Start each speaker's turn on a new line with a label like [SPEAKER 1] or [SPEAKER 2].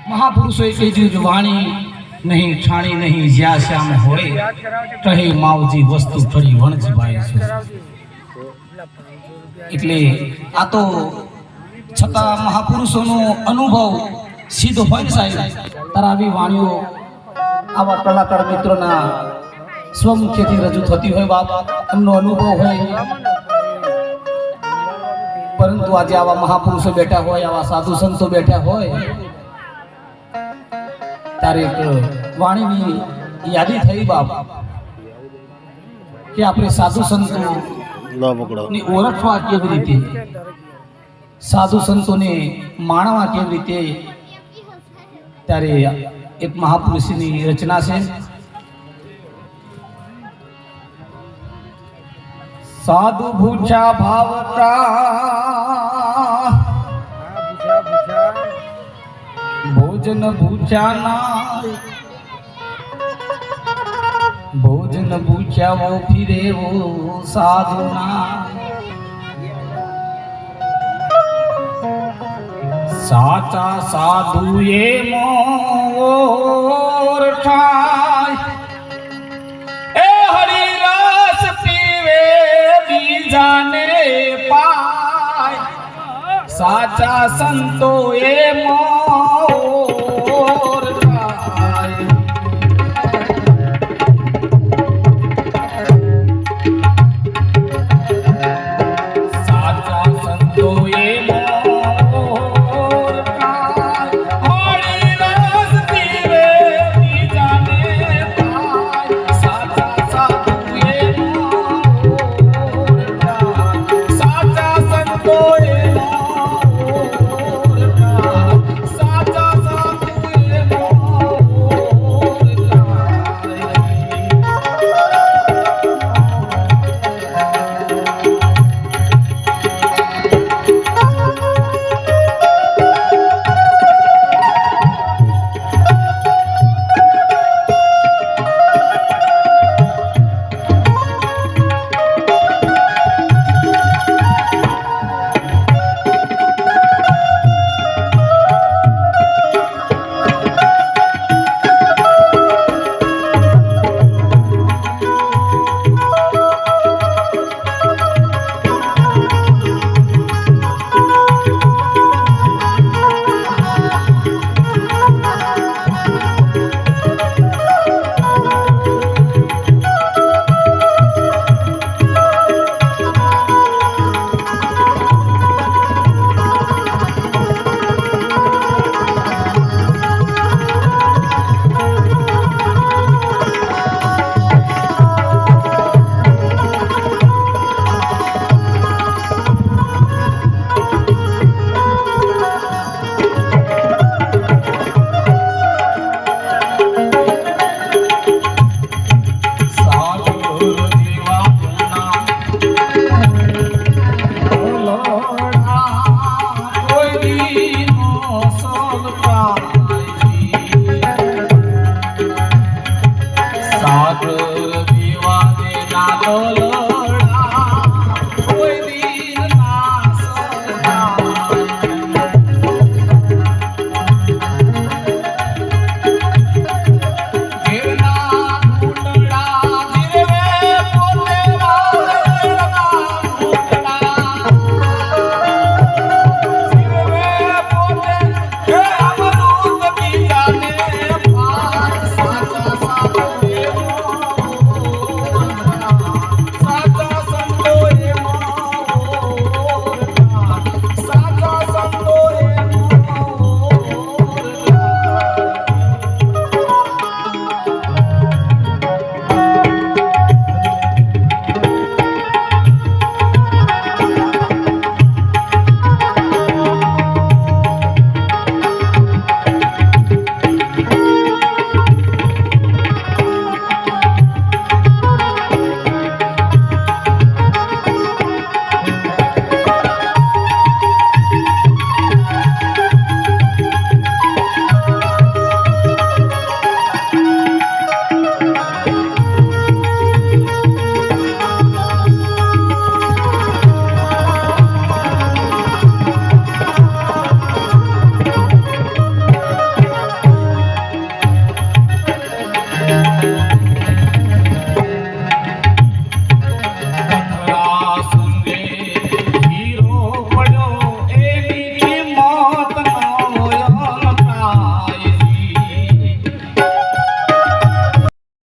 [SPEAKER 1] મહાપુરુષોએ કીધું વાણી નહીં ઠાણી નહીં જ્યાં શ્યામ હોય કહે માવજી વસ્તુ ફરી વણજી ભાઈ છે એટલે આ તો છતાં મહાપુરુષોનો અનુભવ સીધો હોય સાહેબ તારા આવી વાણીઓ આવા કલાકાર મિત્રોના સ્વમુખેથી રજૂ થતી હોય બાપ એમનો અનુભવ હોય પરંતુ આજે આવા મહાપુરુષો બેઠા હોય આવા સાધુ સંતો બેઠા હોય ત્યારે એક વાણીની યાદી થઈ બાપ કે આપણે સાધુ સંતો ની ઓળખવા કેવી રીતે સાધુ સંતોને માણવા કેવી રીતે ત્યારે એક મહાપુરુષની રચના છે સાધુ ભૂચા ભાવતા ભોજન ભૂચાના ભોજન ભૂચાવો ફિરેવો સાધુના સાચા સાધુ એ મોર થાય એ હરિરસ પીવે બીજાને પાય સાચા સંતો એ મોર થાય સાચા સંતો એ